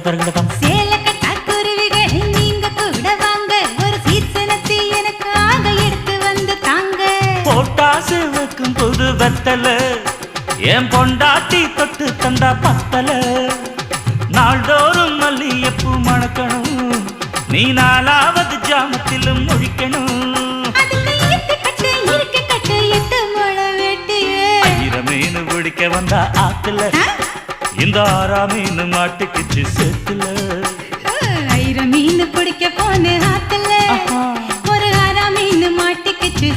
தரங்கடதம் சேலக்கட்டா குருவிகள் நீங்க கூட வாங்க ஒரு சீசனத்தை எனக்காக எடுத்து வந்து தாங்க போட்டாசு வைக்கும் புது வெத்தல என் பொண்டாட்டி தொட்டு தந்தா பத்தல நாள்தோறும் மல்லியப்பூ மணக்கணும் நீ நாலாவது ஜாமத்திலும் முழிக்கணும் மீன் பிடிக்க வந்தா ஆத்துல இந்த 6 மீன் மாட்டுக்குச்சு சேத்துல மீன் பிடிக்க போன ஆத்துல ஒரு 6 மீன் மாட்டுக்குச்சு